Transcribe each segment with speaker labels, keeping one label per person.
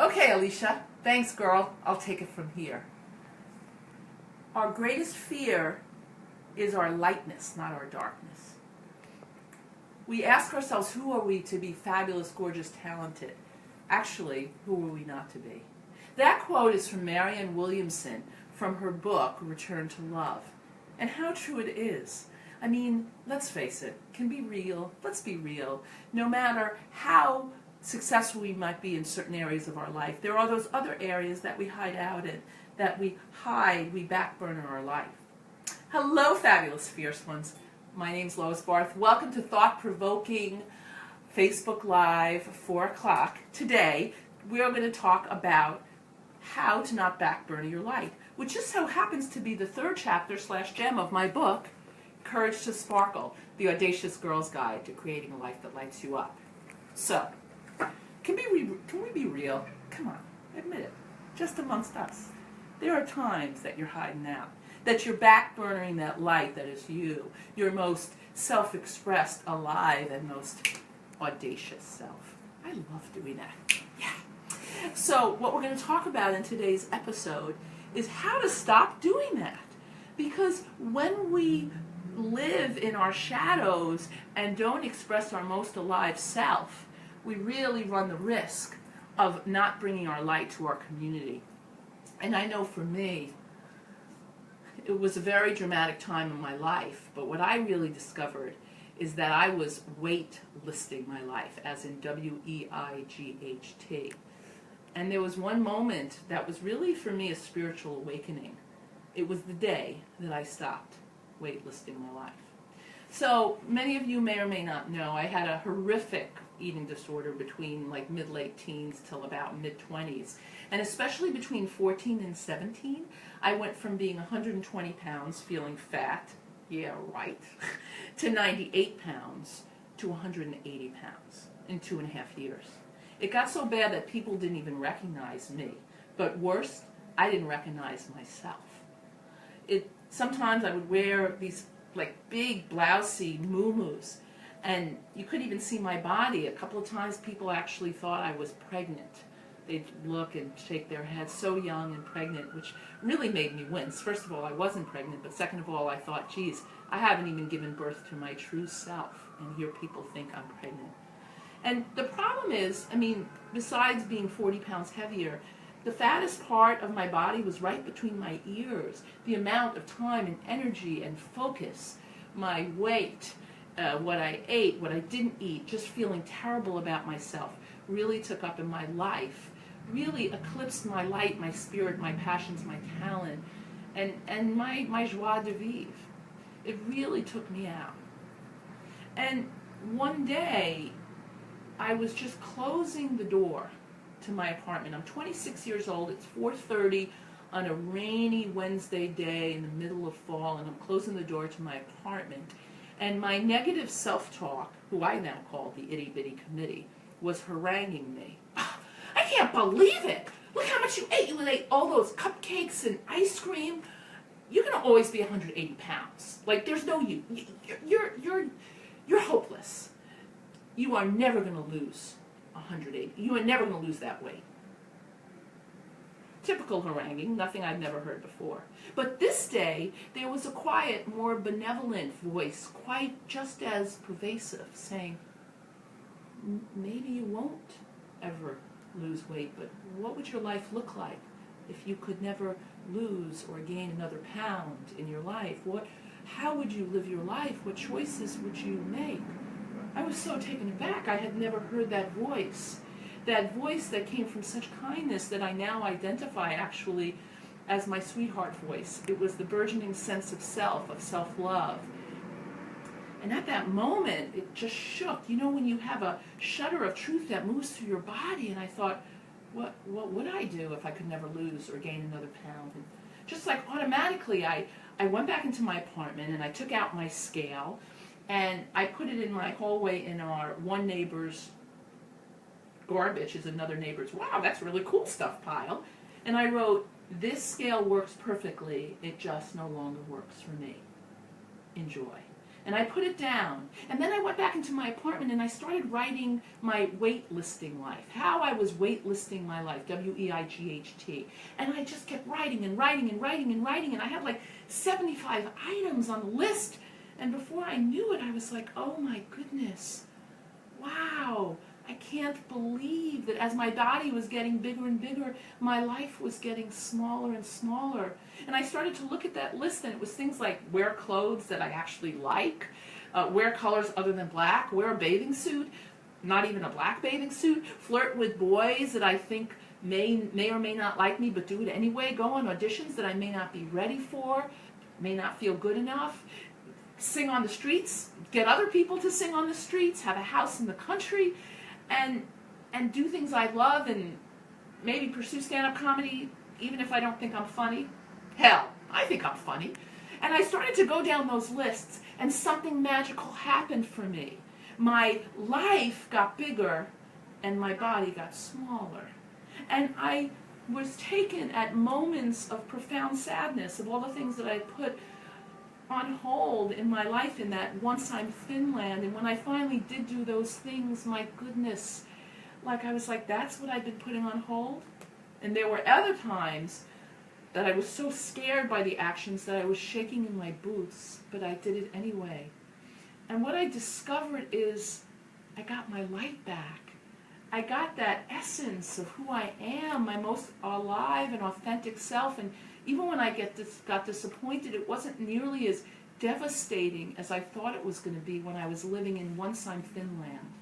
Speaker 1: Okay, Alicia. Thanks, girl. I'll take it from here. Our greatest fear is our lightness, not our darkness. We ask ourselves, who are we to be fabulous, gorgeous, talented? Actually, who are we not to be? That quote is from Marianne Williamson from her book, Return to Love. And how true it is. I mean, let's face it, can be real. Let's be real. No matter how successful we might be in certain areas of our life, there are those other areas that we hide out in, that we hide, we backburner our life. Hello, fabulous, fierce ones. My name's Lois Barth. Welcome to Thought Provoking Facebook Live, 4 o'clock. Today, we're going to talk about how to not backburner your light, which just so happens to be the third chapter / gem of my book, Courage to Sparkle, the Audacious Girl's Guide to Creating a Life that Lights You Up. So, can we be real? Come on, admit it. Just amongst us. There are times that you're hiding out, that you're backburnering that light that is you, your most self-expressed, alive, and most audacious self. I love doing that. Yeah. So what we're going to talk about in today's episode is how to stop doing that. Because when we live in our shadows and don't express our most alive self, we really run the risk of not bringing our light to our community. And I know for me, it was a very dramatic time in my life, but what I really discovered is that I was wait-listing my life, as in W-E-I-G-H-T. And there was one moment that was really, for me, a spiritual awakening. It was the day that I stopped wait-listing my life. So, many of you may or may not know, I had a horrific eating disorder between like mid-late teens till about mid-20s. And especially between 14 and 17, I went from being 120 pounds, feeling fat, yeah, right, to 98 pounds to 180 pounds in 2.5 years. It got so bad that people didn't even recognize me. But worse, I didn't recognize myself. Sometimes I would wear these like big blousey muumuus, and you couldn't even see my body. A couple of times people actually thought I was pregnant. They'd look and shake their heads, so young and pregnant, which really made me wince. First of all, I wasn't pregnant, but second of all, I thought, geez, I haven't even given birth to my true self, and here people think I'm pregnant. And the problem is, I mean, besides being 40 pounds heavier, the fattest part of my body was right between my ears. The amount of time and energy and focus, my weight, what I ate, what I didn't eat, just feeling terrible about myself, really took up in my life, really eclipsed my light, my spirit, my passions, my talent, and my joie de vivre. It really took me out. And one day, I was just closing the door to my apartment. I'm 26 years old, it's 4:30 on a rainy Wednesday day in the middle of fall, and I'm closing the door to my apartment. And my negative self-talk, who I now call the itty-bitty committee, was haranguing me. I can't believe it! Look how much you ate! You ate all those cupcakes and ice cream. You're gonna always be 180 pounds. Like, there's no you. You're hopeless. You are never gonna lose 180. You are never gonna lose that weight. Typical haranguing, nothing I'd never heard before. But this day, there was a quiet, more benevolent voice, quite just as pervasive, saying, maybe you won't ever lose weight, but what would your life look like if you could never lose or gain another pound in your life? How would you live your life? What choices would you make? I was so taken aback. I had never heard that voice that came from such kindness that I now identify actually as my sweetheart voice. It was the burgeoning sense of self, of self-love. And at that moment, it just shook. You know, when you have a shudder of truth that moves through your body, and I thought, what would I do if I could never lose or gain another pound? And just like automatically, I went back into my apartment and I took out my scale and I put it in my hallway in our one neighbor's garbage is another neighbor's, wow, that's really cool stuff pile. And I wrote, this scale works perfectly, it just no longer works for me. Enjoy. And I put it down. And then I went back into my apartment and I started writing my waitlisting life. How I was waitlisting my life, W-E-I-G-H-T. And I just kept writing and writing and writing and writing. And I had like 75 items on the list. And before I knew it, I was like, oh my goodness. Wow. I can't believe that as my body was getting bigger and bigger, my life was getting smaller and smaller. And I started to look at that list, and it was things like wear clothes that I actually like, wear colors other than black, wear a bathing suit, not even a black bathing suit, flirt with boys that I think may or may not like me, but do it anyway, go on auditions that I may not be ready for, may not feel good enough, sing on the streets, get other people to sing on the streets, have a house in the country, and do things I love, and maybe pursue stand-up comedy even if I don't think I'm funny. Hell, I think I'm funny. And I started to go down those lists, and something magical happened for me. My life got bigger and my body got smaller. And I was taken at moments of profound sadness of all the things that I put on hold in my life in that once I'm thin land. And when I finally did do those things, my goodness, like I was like, that's what I've been putting on hold? And there were other times that I was so scared by the actions that I was shaking in my boots, but I did it anyway. And what I discovered is I got my light back. I got that essence of who I am, my most alive and authentic self. And even when I got disappointed, it wasn't nearly as devastating as I thought it was going to be when I was living in once I'm thin land.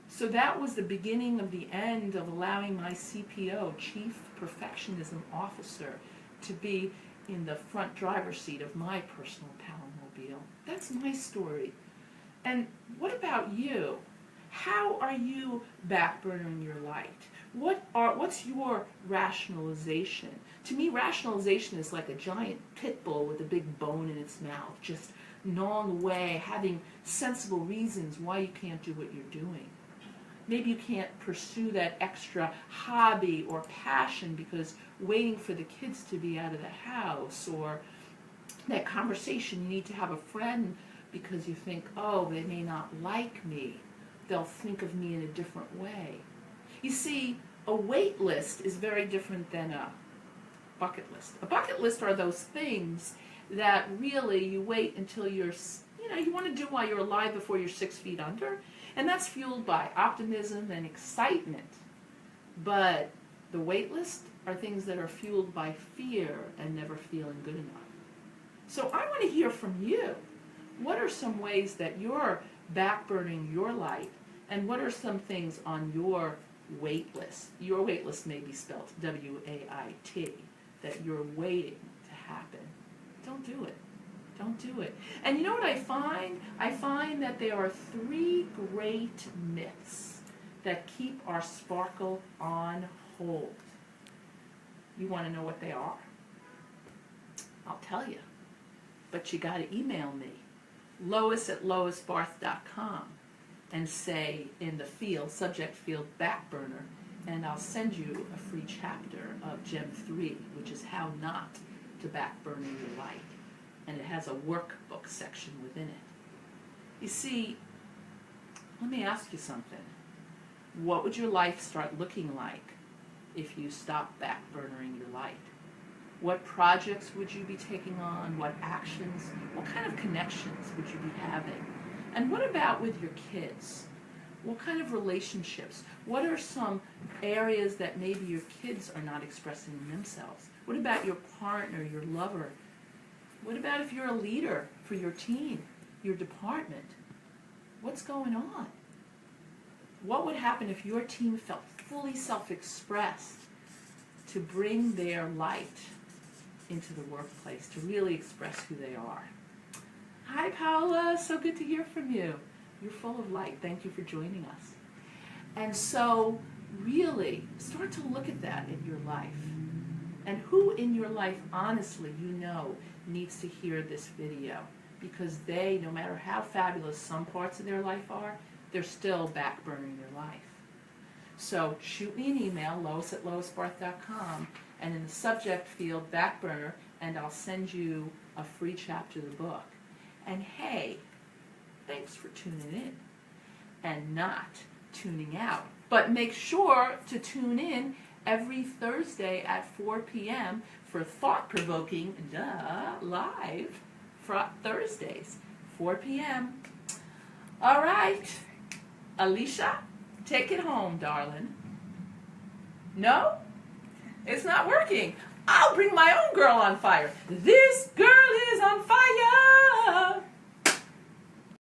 Speaker 1: So that was the beginning of the end of allowing my CPO, Chief Perfectionism Officer, to be in the front driver's seat of my personal Palomobile. That's my story. And what about you? How are you backburnering your light? What's your rationalization? To me, rationalization is like a giant pit bull with a big bone in its mouth, just gnawing away, having sensible reasons why you can't do what you're doing. Maybe you can't pursue that extra hobby or passion because waiting for the kids to be out of the house, or that conversation you need to have a friend because you think, oh, they may not like me. They'll think of me in a different way. You see, a wait list is very different than a bucket list. A bucket list are those things that really you wait until you're, you want to do while you're alive before you're 6 feet under. And that's fueled by optimism and excitement. But the wait list are things that are fueled by fear and never feeling good enough. So I want to hear from you. What are some ways that you're backburning your light? And what are some things on your wait list? Your wait list may be spelled W-A-I-T, that you're waiting to happen. Don't do it. Don't do it. And you know what I find? I find that there are 3 great myths that keep our sparkle on hold. You want to know what they are? I'll tell you. But you got to email me, Lois@loisbarth.com, and say in the field, subject field, backburner, and I'll send you a free chapter of Gem 3, which is how not to backburner your light. And it has a workbook section within it. You see, let me ask you something. What would your life start looking like if you stopped backburnering your light? What projects would you be taking on? What actions? What kind of connections would you be having? And what about with your kids? What kind of relationships? What are some areas that maybe your kids are not expressing in themselves? What about your partner, your lover? What about if you're a leader for your team, your department? What's going on? What would happen if your team felt fully self-expressed to bring their light into the workplace, to really express who they are? Hi, Paola. So good to hear from you. You're full of light. Thank you for joining us. And so really start to look at that in your life. And who in your life, honestly, needs to hear this video, because they, no matter how fabulous some parts of their life are, they're still backburning their life. So shoot me an email, Lois@loisbarth.com, and in the subject field, backburner, and I'll send you a free chapter of the book. And hey, thanks for tuning in and not tuning out. But make sure to tune in every Thursday at 4 p.m. for thought-provoking, live Thursdays, 4 p.m. All right, Alicia, take it home, darling. No? It's not working. I'll bring my own girl on fire. This girl is on fire.